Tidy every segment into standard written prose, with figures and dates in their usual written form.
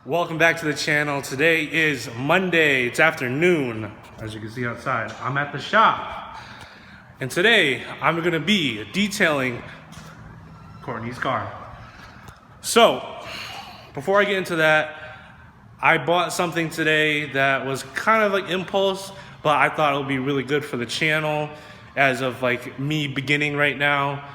Welcome back to the channel. Today is Monday. It's afternoon. As you can see outside, I'm at the shop. And today, I'm going to be detailing Courtney's car. So, before I get into that, I bought something today that was kind of like impulse, but I thought it would be really good for the channel as of like me beginning right now.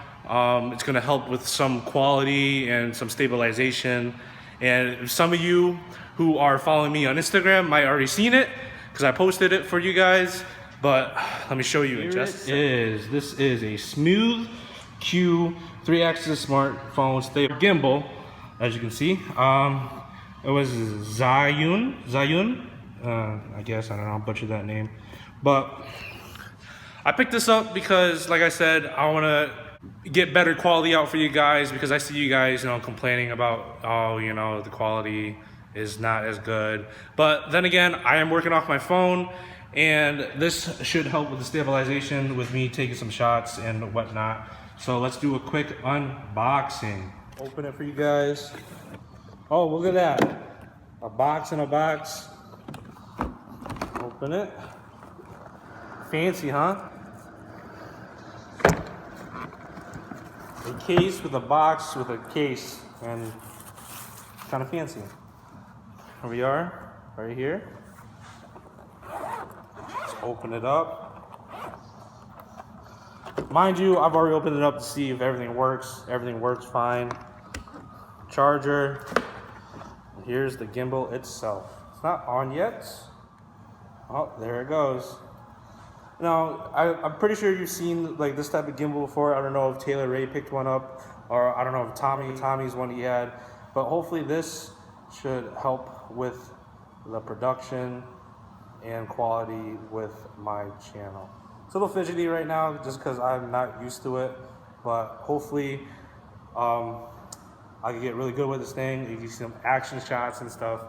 It's going to help with some quality and some stabilization. And some of you who are following me on Instagram might already seen it because I posted it for you guys. But let me show you. This is a Smooth Q 3-axis smartphone stable gimbal. As you can see, it was Zayun. I guess I don't know. I'll butcher that name, but I picked this up because, like I said, I want to get better quality out for you guys because I see you guys, complaining about, the quality is not as good. But then again, I am working off my phone, and this should help with the stabilization with me taking some shots and whatnot. So let's do a quick unboxing. Open it for you guys. Oh, look at that. A box in a box. Open it. Fancy, huh? A case with a box with a case, and kind of fancy. Here we are, right here. Let's open it up. Mind you, I've already opened it up to see if everything works. Everything works fine. Charger. Here's the gimbal itself. It's not on yet. Oh, there it goes. Now, I'm pretty sure you've seen like this type of gimbal before. I don't know if Taylor Ray picked one up, or I don't know if Tommy's one he had, but hopefully this should help with the production and quality with my channel. It's a little fidgety right now just because I'm not used to it, but hopefully I can get really good with this thing. You can see some action shots and stuff.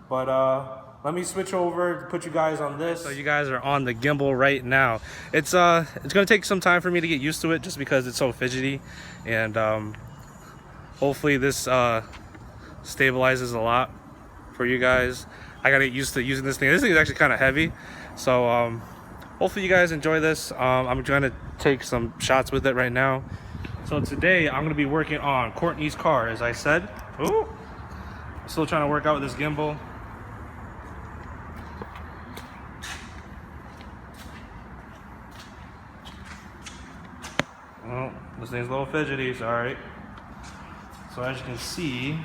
But let me switch over to put you guys on this. So you guys are on the gimbal right now. It's gonna take some time for me to get used to it just because it's so fidgety, and hopefully this stabilizes a lot for you guys. I gotta get used to using this thing. This thing is actually kind of heavy, so hopefully you guys enjoy this. I'm trying to take some shots with it right now. So today I'm gonna be working on Courtney's car, as I said. Ooh, still trying to work out with this gimbal. Well, this thing's a little fidgety, sorry. So as you can see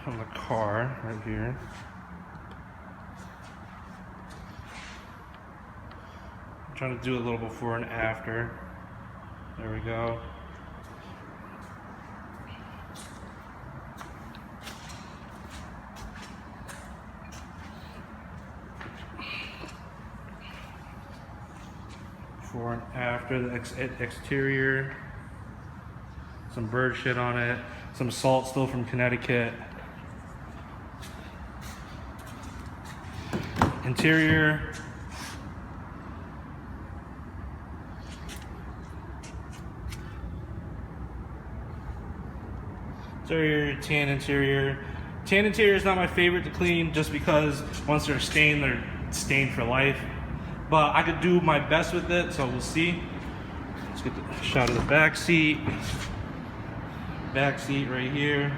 from the car right here, I'm trying to do a little before and after. There we go. Before and after the exterior. Some bird shit on it. Some salt still from Connecticut. Interior. Interior, tan interior. Tan interior is not my favorite to clean just because once they're stained for life. But I could do my best with it, so we'll see. Let's get the shot of the back seat. Back seat right here.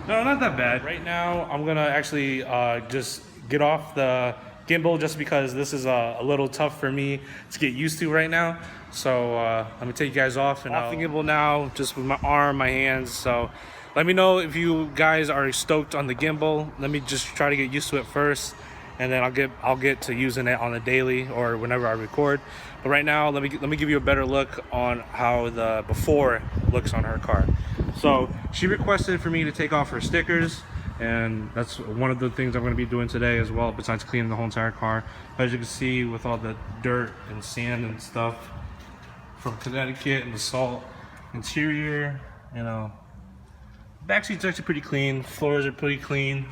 No, not that bad. Right now, I'm gonna actually just get off the gimbal just because this is a little tough for me to get used to right now. So let me take you guys off and off the gimbal now, just with my arm, my hands. So let me know if you guys are stoked on the gimbal. Let me just try to get used to it first, and then I'll get to using it on the daily or whenever I record. But right now, let me give you a better look on how the before looks on her car. So she requested for me to take off her stickers, and that's one of the things I'm going to be doing today as well, besides cleaning the whole entire car. As you can see, with all the dirt and sand and stuff from Connecticut and the salt. Interior, back seat's actually pretty clean. Floors are pretty clean.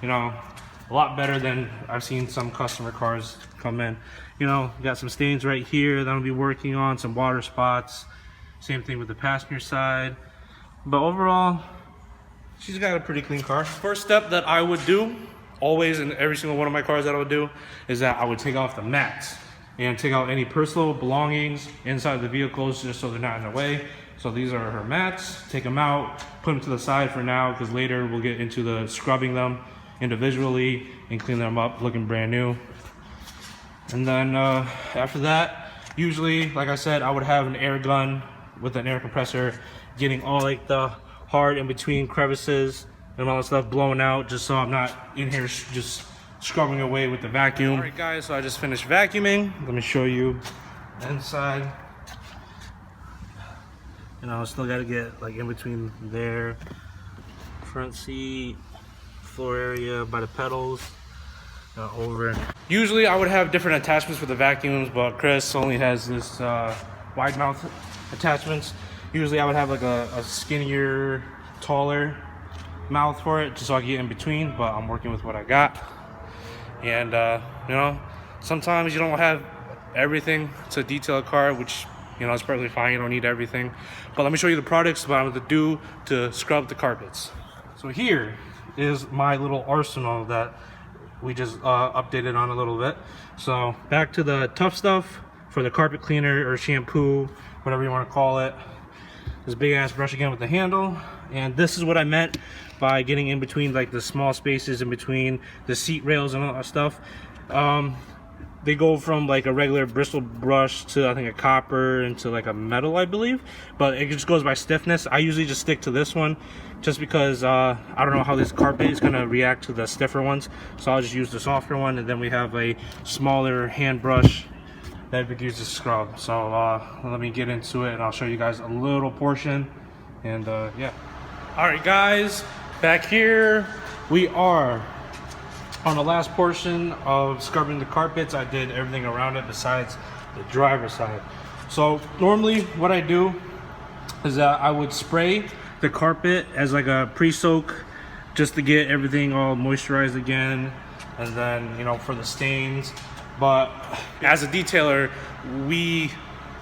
A lot better than I've seen some customer cars come in. Got some stains right here that I'll be working on, some water spots. Same thing with the passenger side. But overall, she's got a pretty clean car. First step that I would do, always in every single one of my cars that I would do, is that I would take off the mats and take out any personal belongings inside the vehicles just so they're not in the way. So these are her mats. Take them out, put them to the side for now, because later we'll get into the scrubbing them individually and clean them up looking brand new. And then after that, usually, like I said, I would have an air gun with an air compressor, getting all like the hard in between crevices and all that stuff blowing out, just so I'm not in here just scrubbing away with the vacuum. All right guys, so I just finished vacuuming. Let me show you inside. You know, I still gotta get like in between there, front seat, floor area by the pedals, over. Usually I would have different attachments for the vacuums, but Chris only has this wide mouth attachments. Usually I would have like a skinnier, taller mouth for it, just so I can get in between, but I'm working with what I got. And you know, sometimes you don't have everything to detail a car, which, you know, it's perfectly fine. You don't need everything. But let me show you the products what I'm going to do to scrub the carpets. So here is my little arsenal that we just updated on a little bit. So back to the tough stuff for the carpet cleaner or shampoo, whatever you want to call it. This big ass brush again with the handle. And this is what I meant by getting in between like the small spaces in between the seat rails and all that stuff. They go from like a regular bristle brush to I think a copper into like a metal, I believe, but it just goes by stiffness. I usually just stick to this one just because I don't know how this carpet is going to react to the stiffer ones, so I'll just use the softer one. And then we have a smaller hand brush that we can use to scrub. So let me get into it and I'll show you guys a little portion. And yeah. All right guys, back here we are on the last portion of scrubbing the carpets. I did everything around it besides the driver's side. So normally what I do is that I would spray the carpet as like a pre-soak just to get everything all moisturized again, and then, you know, for the stains. But as a detailer, we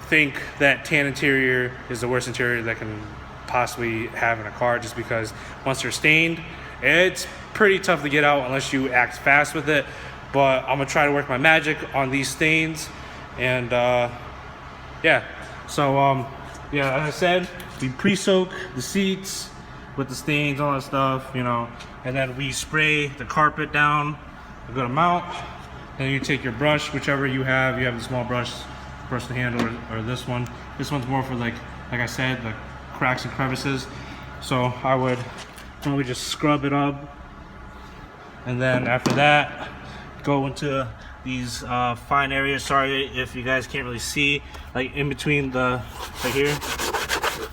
think that tan interior is the worst interior that can possibly have in a car, just because once they're stained, it's pretty tough to get out unless you act fast with it. But I'm gonna try to work my magic on these stains. And yeah, so yeah, as I said, we pre-soak the seats with the stains, all that stuff, you know, and then we spray the carpet down a good amount. Then you take your brush, whichever you have the small brush the handle, or this one. This one's more for like I said, the cracks and crevices. So I would probably just scrub it up, and then after that go into these fine areas. Sorry if you guys can't really see, like in between the right here,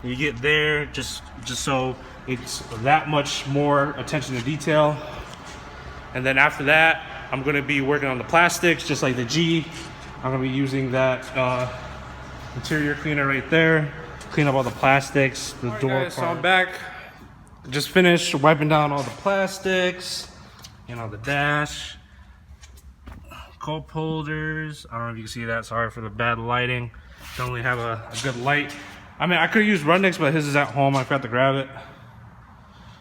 you get there, just so it's that much more attention to detail. And then after that, I'm going to be working on the plastics, just like the G. I'm going to be using that interior cleaner right there, clean up all the plastics, the door part. So I'm back. Just finished wiping down all the plastics, you know, the dash, cup holders. I don't know if you can see that. Sorry for the bad lighting. Don't really have a good light. I mean, I could use Rundex, but his is at home. I forgot to grab it.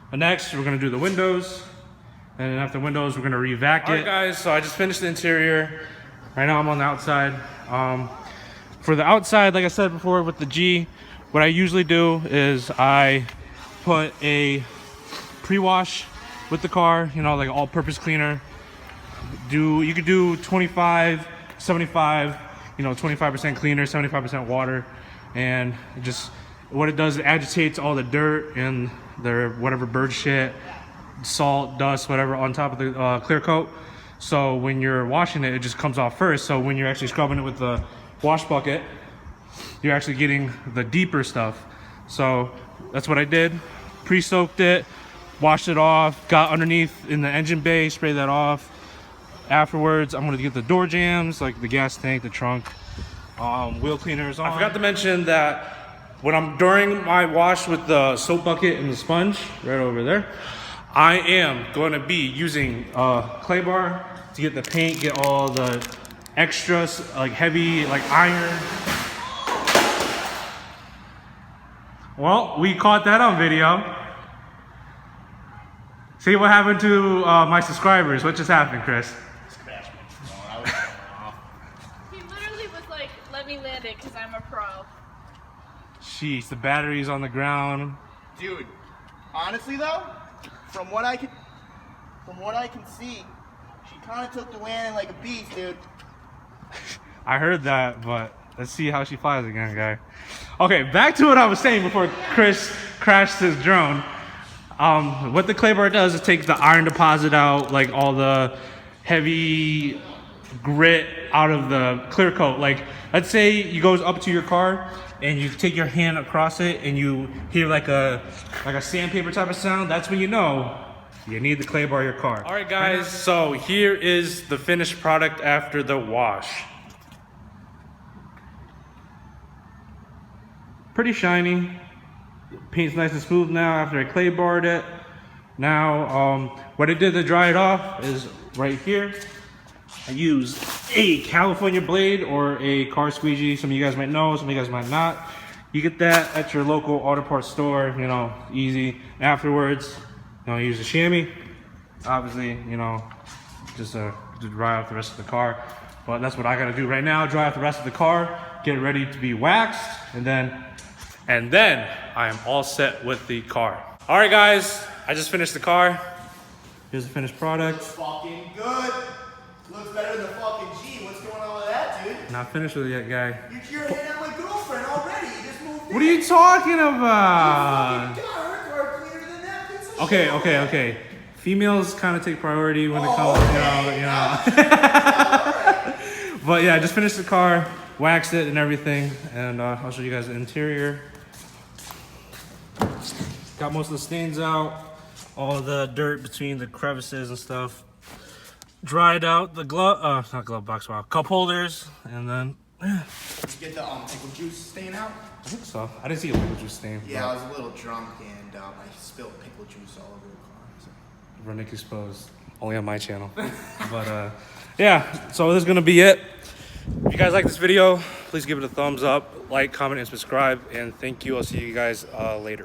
But next, we're going to do the windows. And then after windows, we're going to revac it. All right, guys, so I just finished the interior. Right now, I'm on the outside. For the outside, like I said before with the G, what I usually do is I put a pre-wash with the car, you know, like all-purpose cleaner. You could do 25, 75, you know, 25% cleaner, 75% water. And just what it does, it agitates all the dirt and the whatever bird shit, salt, dust, whatever on top of the clear coat. So when you're washing it, it just comes off first. So when you're actually scrubbing it with the wash bucket, you're actually getting the deeper stuff. So that's what I did. Pre-soaked it, washed it off, got underneath in the engine bay, sprayed that off. Afterwards, I'm gonna get the door jambs, like the gas tank, the trunk, wheel cleaners on. I forgot to mention that during my wash with the soap bucket and the sponge, right over there, I am going to be using clay bar to get the paint, get all the extras, like heavy, like iron. Well, we caught that on video. See what happened to my subscribers. What just happened, Chris? He literally was like, let me land it because I'm a pro. Jeez, the battery's on the ground. Dude, honestly though, from what I can see, she kind of took the landing like a beast, dude. I heard that, but let's see how she flies again, guy. Okay, back to what I was saying before Chris crashed his drone. What the clay bar does is take the iron deposit out, like all the heavy grit out of the clear coat. Like, let's say you goes up to your car and you take your hand across it and you hear like a sandpaper type of sound. That's when you know you need the clay bar your car. All right, guys, so here is the finished product after the wash. Pretty shiny. Paint's nice and smooth now after I clay barred it. Now, what I did to dry it off is right here. I used a California blade or a car squeegee. Some of you guys might know, some of you guys might not. You get that at your local auto parts store, you know, easy. Afterwards, you know, use a chamois. Obviously, you know, just to dry off the rest of the car. But that's what I gotta do right now, dry off the rest of the car, get ready to be waxed, and then I am all set with the car. All right, guys, I just finished the car. Here's the finished product. Looks fucking good. Looks better than the fucking G. What's going on with that, dude? Not finished with it yet, guy. You're hitting on my girlfriend already. You just moved in. What are you talking about? You fucking got her car cleaner than that piece of Okay. Females kind of take priority when it comes, you know. But yeah, I just finished the car, waxed it and everything, and I'll show you guys the interior. Got most of the stains out, all the dirt between the crevices and stuff. Dried out the glove, not glove box, wow, cup holders, and then, yeah. Did you get the pickle juice stain out? I think so. I didn't see a pickle juice stain. Yeah, I was a little drunk and I spilled pickle juice all over the car. So. Runick exposed. Only on my channel. But yeah, so this is gonna be it. If you guys like this video, please give it a thumbs up, like, comment, and subscribe. And thank you. I'll see you guys later.